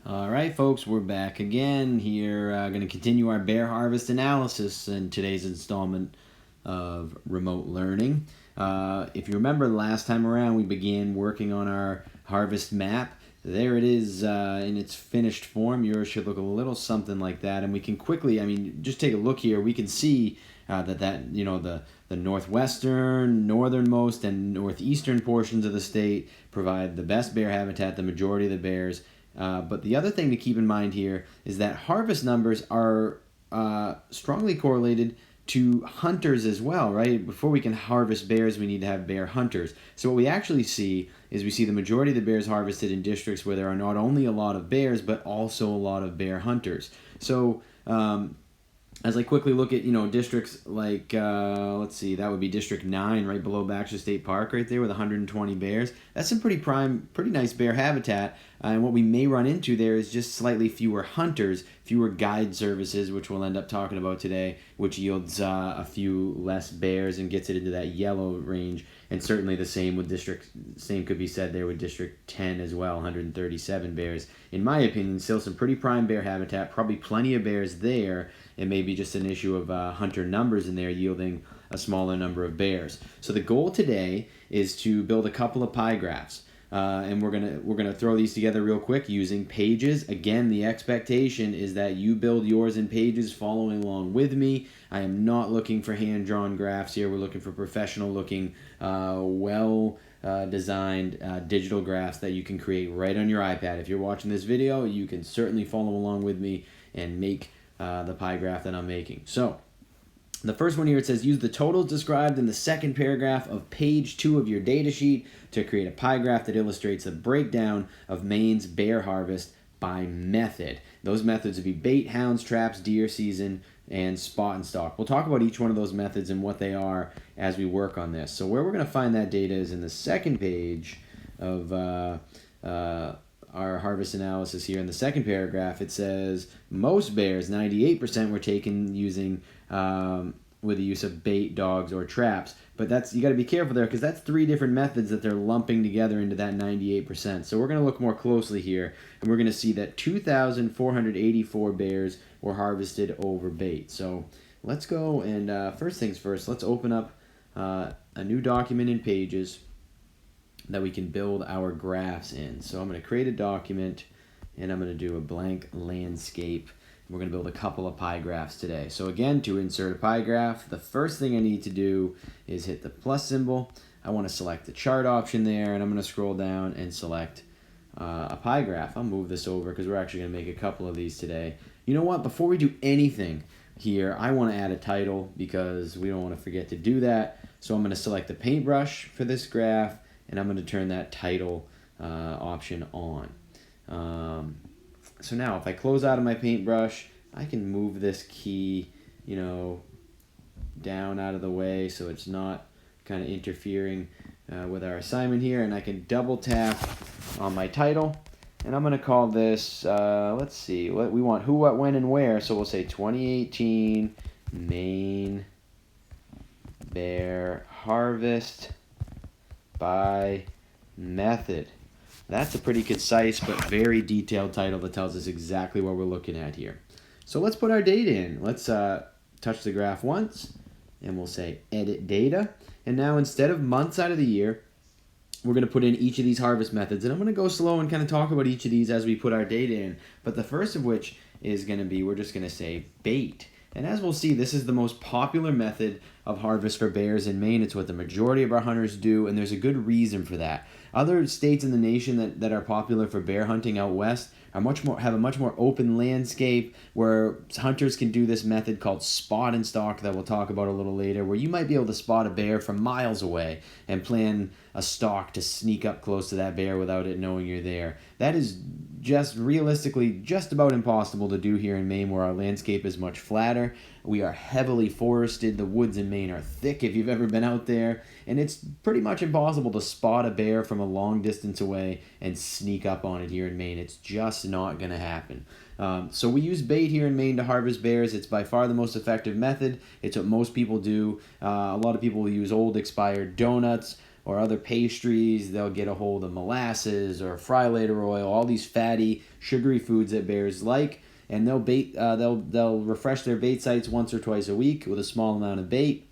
All right, folks, we're back again here. Going to continue our bear harvest analysis in today's installment of remote learning. If you remember last time around, we began working on our harvest map. There it is in its finished form. Yours should look a little something like that. And we can quickly, just take a look here. We can see the northwestern, northernmost, and northeastern portions of the state provide the best bear habitat, the majority of the bears. But the other thing to keep in mind here is that harvest numbers are strongly correlated to hunters as well, right? Before we can harvest bears, we need to have bear hunters. So what we actually see is we see the majority of the bears harvested in districts where there are not only a lot of bears, but also a lot of bear hunters. So as I quickly look at, districts like, let's see, that would be District 9 right below Baxter State Park right there with 120 bears. That's some pretty nice bear habitat. And what we may run into there is just slightly fewer hunters, fewer guide services, which we'll end up talking about today, which yields a few less bears and gets it into that yellow range. And certainly the same could be said there with District 10 as well, 137 bears. In my opinion, still some pretty prime bear habitat, probably plenty of bears there. It may be just an issue of hunter numbers in there yielding a smaller number of bears. So the goal today is to build a couple of pie graphs. And we're gonna throw these together real quick using pages. Again, the expectation is that you build yours in pages following along with me. I am not looking for hand-drawn graphs here. We're looking for professional-looking, designed digital graphs that you can create right on your iPad. If you're watching this video, you can certainly follow along with me and make the pie graph that I'm making. So the first one here, it says use the totals described in the second paragraph of page 2 of your data sheet to create a pie graph that illustrates the breakdown of Maine's bear harvest by method. Those methods would be bait, hounds, traps, deer season, and spot and stalk. We'll talk about each one of those methods and what they are as we work on this. So where we're going to find that data is in the second page of our harvest analysis here. In the second paragraph, it says most bears, 98%, were taken using with the use of bait, dogs, or traps. But you got to be careful there because that's 3 different methods that they're lumping together into that 98%. So we're going to look more closely here, and we're going to see that 2,484 bears were harvested over bait. So let's go and first things first, let's open up a new document in Pages that we can build our graphs in. So I'm going to create a document, and I'm going to do a blank landscape. We're going to build a couple of pie graphs today. So again, to insert a pie graph, the first thing I need to do is hit the plus symbol. I want to select the chart option there, and I'm going to scroll down and select a pie graph. I'll move this over because we're actually going to make a couple of these today. You know what? Before we do anything here, I want to add a title because we don't want to forget to do that. So I'm going to select the paintbrush for this graph, and I'm going to turn that title option on. So now if I close out of my paintbrush, I can move this key, down out of the way so it's not kind of interfering with our assignment here. And I can double tap on my title, and I'm going to call this, let's see, what we want, who, what, when, and where. So we'll say 2018 Maine Bear Harvest by method. That's a pretty concise but very detailed title that tells us exactly what we're looking at here. So let's put our data in. Let's touch the graph once, and we'll say edit data. And now instead of months out of the year, we're going to put in each of these harvest methods. And I'm going to go slow and kind of talk about each of these as we put our data in. But the first of which is going to be, we're just going to say bait. And as we'll see, this is the most popular method of harvest for bears in Maine. It's what the majority of our hunters do, and there's a good reason for that. Other states in the nation that are popular for bear hunting out west have a much more open landscape where hunters can do this method called spot and stalk that we'll talk about a little later, where you might be able to spot a bear from miles away and plan a stalk to sneak up close to that bear without it knowing you're there. That is just realistically just about impossible to do here in Maine, where our landscape is much flatter. We are heavily forested. The woods in Maine are thick if you've ever been out there, and it's pretty much impossible to spot a bear from a long distance away and sneak up on it here in Maine. It's just not going to happen. So we use bait here in Maine to harvest bears. It's by far the most effective method. It's what most people do. A lot of people will use old expired donuts, or other pastries. They'll get a hold of molasses or fry later oil, all these fatty, sugary foods that bears like, and they'll refresh their bait sites once or twice a week with a small amount of bait.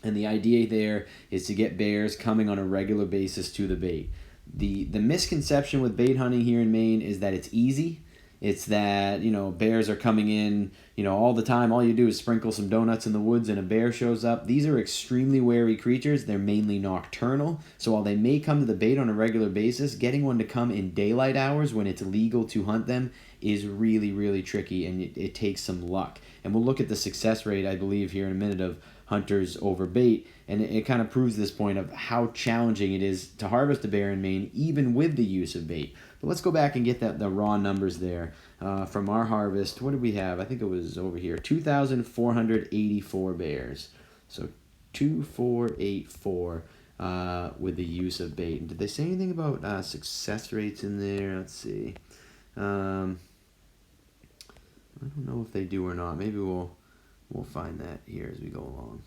And the idea there is to get bears coming on a regular basis to the bait. The misconception with bait hunting here in Maine is that it's easy. It's that, bears are coming in, all the time. All you do is sprinkle some donuts in the woods and a bear shows up. These are extremely wary creatures. They're mainly nocturnal. So while they may come to the bait on a regular basis, getting one to come in daylight hours when it's legal to hunt them is really, really tricky, and it takes some luck. And we'll look at the success rate, I believe, here in a minute of hunters over bait, and it kind of proves this point of how challenging it is to harvest a bear in Maine, even with the use of bait. But let's go back and get the raw numbers there from our harvest. What did we have? I think it was over here, 2,484 bears. So 2,484 with the use of bait. And did they say anything about success rates in there? Let's see. I don't know if they do or not. Maybe we'll find that here as we go along.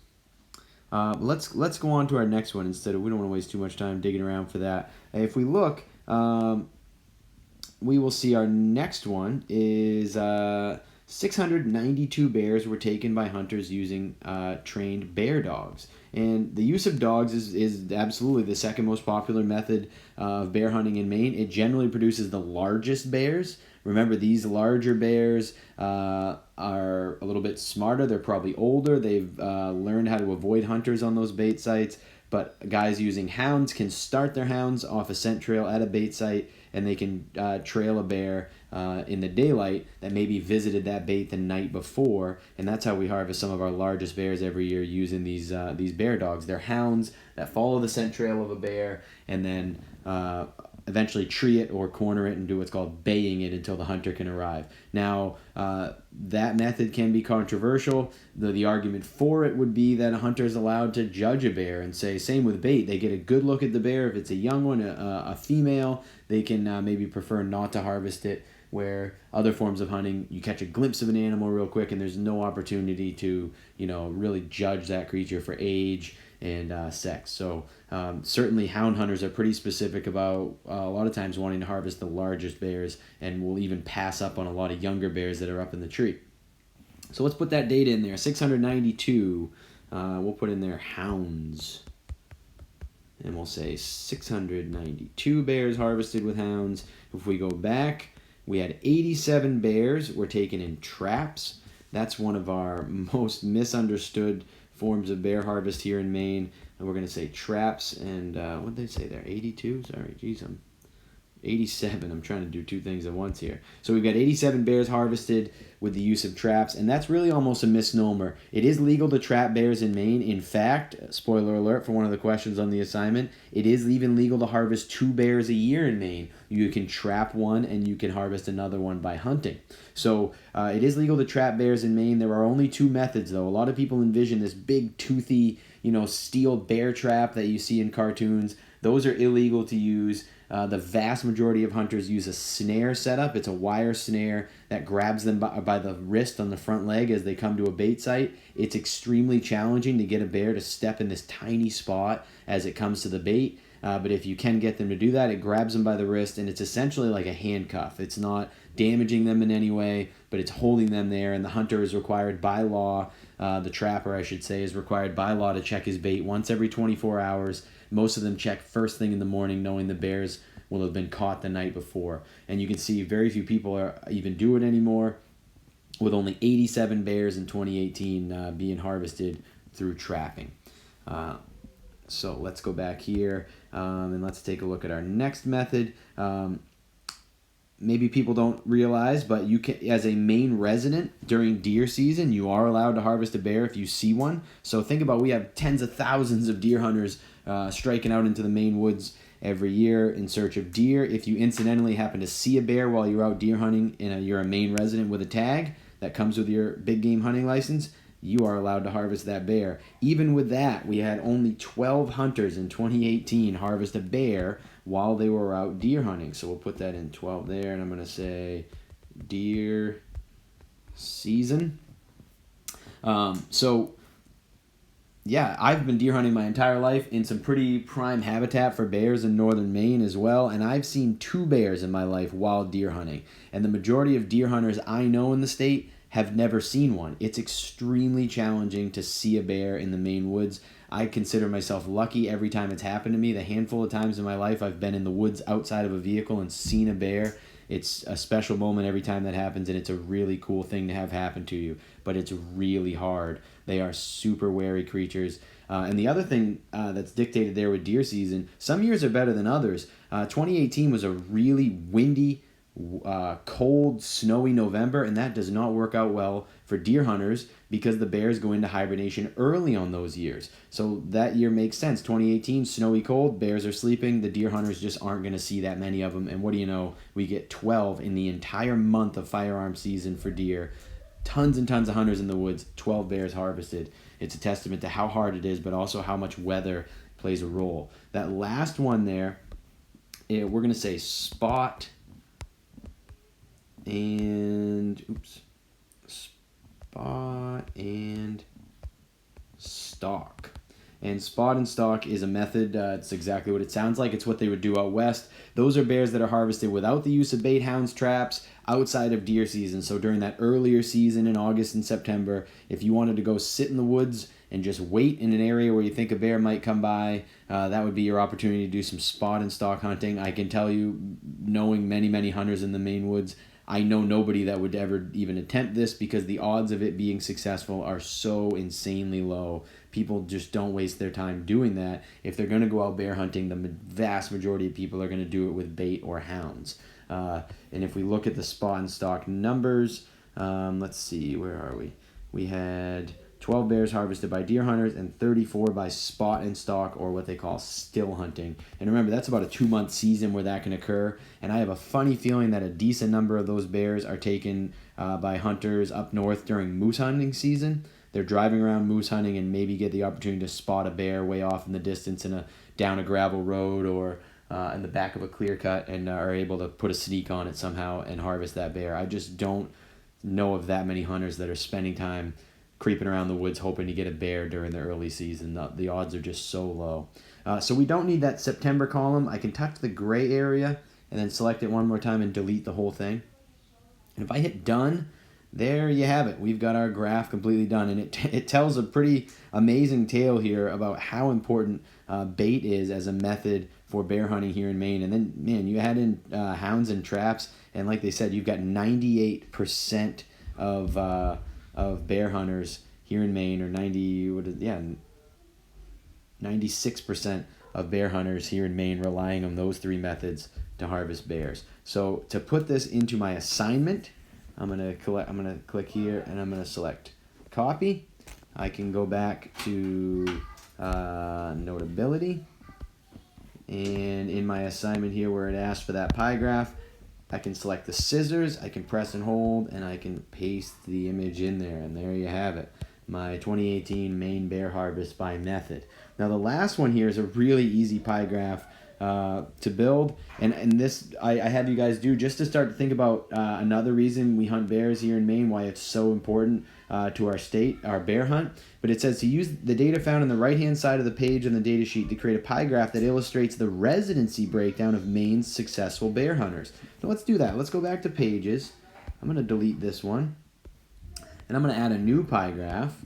Let's go on to our next one instead of, we don't want to waste too much time digging around for that. If we look, we will see our next one is 692 bears were taken by hunters using trained bear dogs. And the use of dogs is absolutely the second most popular method of bear hunting in Maine. It generally produces the largest bears. Remember, these larger bears are a little bit smarter. They're probably older. They've learned how to avoid hunters on those bait sites. But guys using hounds can start their hounds off a scent trail at a bait site, and they can trail a bear in the daylight that maybe visited that bait the night before. And that's how we harvest some of our largest bears every year, using these bear dogs. They're hounds that follow the scent trail of a bear and then eventually tree it or corner it and do what's called baying it until the hunter can arrive. Now, that method can be controversial. The argument for it would be that a hunter is allowed to judge a bear and say, same with bait, they get a good look at the bear. If it's a young one, a female, they can maybe prefer not to harvest it, where other forms of hunting, you catch a glimpse of an animal real quick and there's no opportunity to, really judge that creature for age and sex. So certainly hound hunters are pretty specific about a lot of times wanting to harvest the largest bears, and will even pass up on a lot of younger bears that are up in the tree. So let's put that data in there, 692. We'll put in there hounds, and we'll say 692 bears harvested with hounds. If we go back, we had 87 bears were taken in traps. That's one of our most misunderstood forms of bear harvest here in Maine. And we're going to say traps. And what did they say there? 82? Sorry, geez, I'm 87. I'm trying to do two things at once here. So we've got 87 bears harvested with the use of traps, and that's really almost a misnomer. It is legal to trap bears in Maine. In fact, spoiler alert for one of the questions on the assignment, it is even legal to harvest 2 bears a year in Maine. You can trap one and you can harvest another one by hunting. So it is legal to trap bears in Maine. There are only 2 methods, though. A lot of people envision this big toothy, steel bear trap that you see in cartoons. Those are illegal to use. The vast majority of hunters use a snare setup. It's a wire snare that grabs them by the wrist on the front leg as they come to a bait site. It's extremely challenging to get a bear to step in this tiny spot as it comes to the bait. But if you can get them to do that, it grabs them by the wrist, and it's essentially like a handcuff. It's not damaging them in any way, but it's holding them there, and the hunter is required by law, the trapper, I should say, is required by law to check his bait once every 24 hours. Most of them check first thing in the morning, knowing the bears will have been caught the night before. And you can see very few people even do it anymore, with only 87 bears in 2018 being harvested through trapping. So let's go back here and let's take a look at our next method. Maybe people don't realize, but you can, as a Maine resident during deer season, you are allowed to harvest a bear if you see one. So think about, we have tens of thousands of deer hunters striking out into the Maine woods every year in search of deer. If you incidentally happen to see a bear while you're out deer hunting and you're a Maine resident with a tag that comes with your big game hunting license, you are allowed to harvest that bear. Even with that, we had only 12 hunters in 2018 harvest a bear while they were out deer hunting. So we'll put that in 12 there, and I'm going to say deer season. So yeah, I've been deer hunting my entire life in some pretty prime habitat for bears in northern Maine as well, and I've seen 2 bears in my life while deer hunting. And the majority of deer hunters I know in the state have never seen one. It's extremely challenging to see a bear in the Maine woods. I consider myself lucky every time it's happened to me. The handful of times in my life I've been in the woods outside of a vehicle and seen a bear, it's a special moment every time that happens, and it's a really cool thing to have happen to you. But it's really hard. They are super wary creatures. And the other thing that's dictated there with deer season, some years are better than others. 2018 was a really windy, cold, snowy November, and that does not work out well for deer hunters because the bears go into hibernation early on those years. So that year makes sense. 2018, snowy, cold, bears are sleeping. The deer hunters just aren't going to see that many of them. And what do you know? We get 12 in the entire month of firearm season for deer. Tons and tons of hunters in the woods, 12 bears harvested. It's a testament to how hard it is, but also how much weather plays a role. That last one there, we're going to say spot and stalk. And spot and stalk is a method. It's exactly what it sounds like. It's what they would do out west. Those are bears that are harvested without the use of bait hounds, traps, outside of deer season. So during that earlier season in August and September, if you wanted to go sit in the woods and just wait in an area where you think a bear might come by, that would be your opportunity to do some spot and stalk hunting. I can tell you, knowing many, many hunters in the Maine woods, I know nobody that would ever even attempt this because the odds of it being successful are so insanely low. People just don't waste their time doing that. If they're going to go out bear hunting, the vast majority of people are going to do it with bait or hounds. And if we look at the spot and stalk numbers, let's see, where are we? We had 12 bears harvested by deer hunters and 34 by spot and stalk, or what they call still hunting. And remember, that's about a 2-month season where that can occur. And I have a funny feeling that a decent number of those bears are taken by hunters up north during moose hunting season. They're driving around moose hunting and maybe get the opportunity to spot a bear way off in the distance down a gravel road or in the back of a clear cut, and are able to put a sneak on it somehow and harvest that bear. I just don't know of that many hunters that are spending time creeping around the woods hoping to get a bear during the early season. The odds are just so low. So we don't need that September column. I can touch the gray area and then select it one more time and delete the whole thing. And if I hit done, there you have it. We've got our graph completely done, and it tells a pretty amazing tale here about how important bait is as a method for bear hunting here in Maine. And then, man, you add in hounds and traps, and like they said, you've got 98% of bear hunters here in Maine, or 96% of bear hunters here in Maine relying on those 3 methods to harvest bears. So to put this into my assignment, I'm gonna click here and I'm gonna select copy. I can go back to Notability, and in my assignment here where it asks for that pie graph, I can select the scissors, I can press and hold, and I can paste the image in there, and there you have it. My 2018 Maine Bear Harvest by method. Now the last one here is a really easy pie graph to build, and this I have you guys do just to start to think about another reason we hunt bears here in Maine, why it's so important to our state, our bear hunt. But it says to use the data found on the right-hand side of the page on the data sheet to create a pie graph that illustrates the residency breakdown of Maine's successful bear hunters. So let's do that. Let's go back to pages. I'm going to delete this one, and I'm going to add a new pie graph,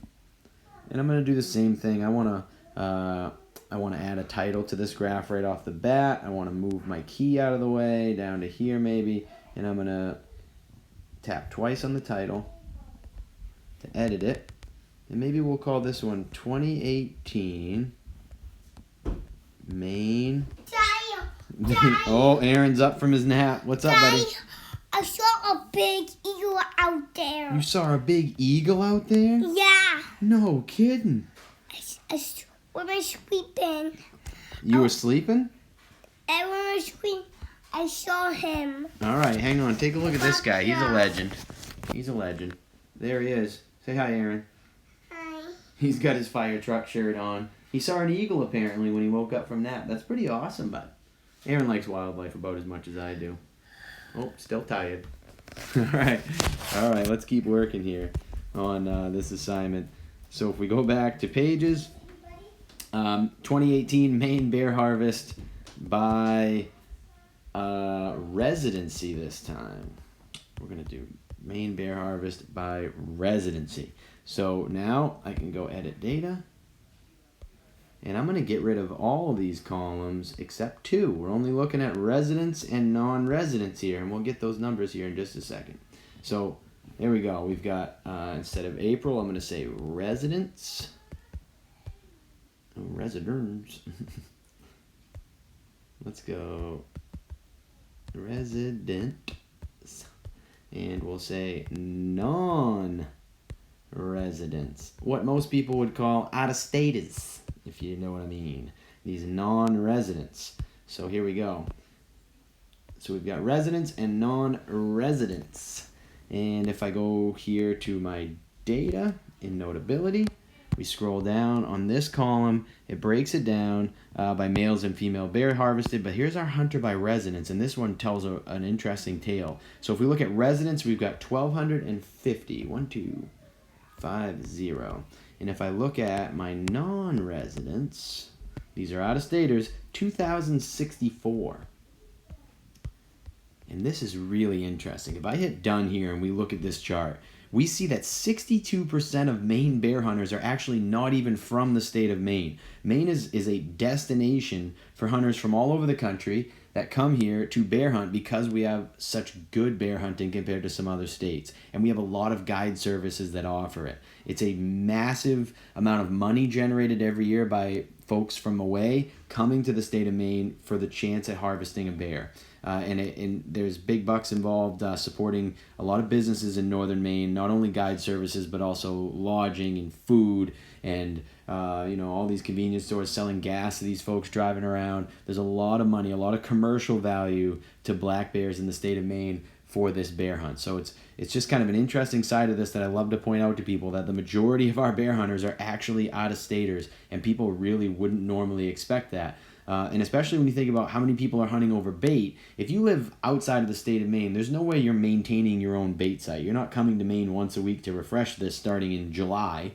and I'm going to do the same thing. I want to add a title to this graph right off the bat. I want to move my key out of the way, down to here maybe, and I'm going to tap twice on the title to edit it. And maybe we'll call this one 2018 Maine. Oh, Aaron's up from his nap. What's up, buddy? I saw a big eagle out there. You saw a big eagle out there? Yeah. No kidding. When I was sleeping. You were sleeping? And when I was sleeping, I saw him. All right, hang on. Take a look at this guy. He's a legend. He's a legend. There he is. Say hi, Aaron. Hi. He's got his fire truck shirt on. He saw an eagle apparently when he woke up from nap. That's pretty awesome, bud. Aaron likes wildlife about as much as I do. Oh, still tired. All right, let's keep working here on this assignment. So if we go back to pages, 2018 Maine Bear Harvest by residency this time. We're going to do Maine Bear Harvest by residency. So now I can go edit data. And I'm going to get rid of all of these columns except two. We're only looking at residents and non-residents here, and we'll get those numbers here in just a second. So there we go. We've got, instead of April, I'm going to say residents. Residents. Let's go residents. And we'll say non-residents. What most people would call out-of-staters, if you know what I mean. These non-residents. So here we go. So we've got residents and non-residents. And if I go here to my data in Notability, we scroll down on this column, it breaks it down by males and female bear harvested, but here's our hunter by residents, and this one tells an interesting tale. So if we look at residents, we've got 1,250, 1,250. And if I look at my non-residents, these are out-of-staters, 2,064. And this is really interesting. If I hit done here and we look at this chart, we see that 62% of Maine bear hunters are actually not even from the state of Maine. Maine is a destination for hunters from all over the country that come here to bear hunt because we have such good bear hunting compared to some other states. And we have a lot of guide services that offer it. It's a massive amount of money generated every year by folks from away coming to the state of Maine for the chance at harvesting a bear. And there's big bucks involved supporting a lot of businesses in northern Maine, not only guide services, but also lodging and food and all these convenience stores selling gas to these folks driving around. There's a lot of money, a lot of commercial value to black bears in the state of Maine for this bear hunt. So it's just kind of an interesting side of this that I love to point out to people, that the majority of our bear hunters are actually out-of-staters, and people really wouldn't normally expect that. And especially when you think about how many people are hunting over bait, if you live outside of the state of Maine, there's no way you're maintaining your own bait site. You're not coming to Maine once a week to refresh this starting in July.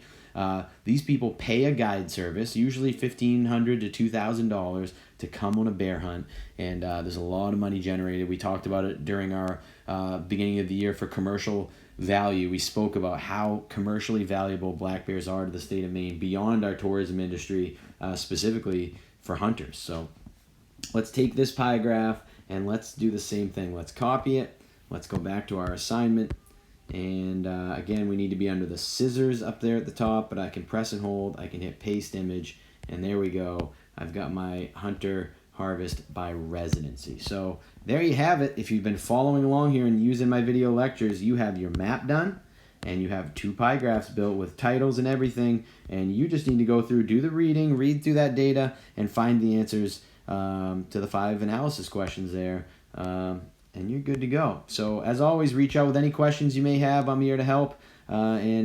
These people pay a guide service, usually $1,500 to $2,000, to come on a bear hunt, and there's a lot of money generated. We talked about it during our beginning of the year for commercial value. We spoke about how commercially valuable black bears are to the state of Maine beyond our tourism industry, specifically for hunters. So let's take this pie graph and let's do the same thing. Let's copy it. Let's go back to our assignment. And again, we need to be under the scissors up there at the top, but I can press and hold. I can hit paste image, and there we go. I've got my hunter harvest by residency. So there you have it. If you've been following along here and using my video lectures, you have your map done, and you have 2 pie graphs built with titles and everything, and you just need to go through, do the reading, read through that data, and find the answers to the 5 analysis questions there, and you're good to go. So as always, reach out with any questions you may have. I'm here to help, and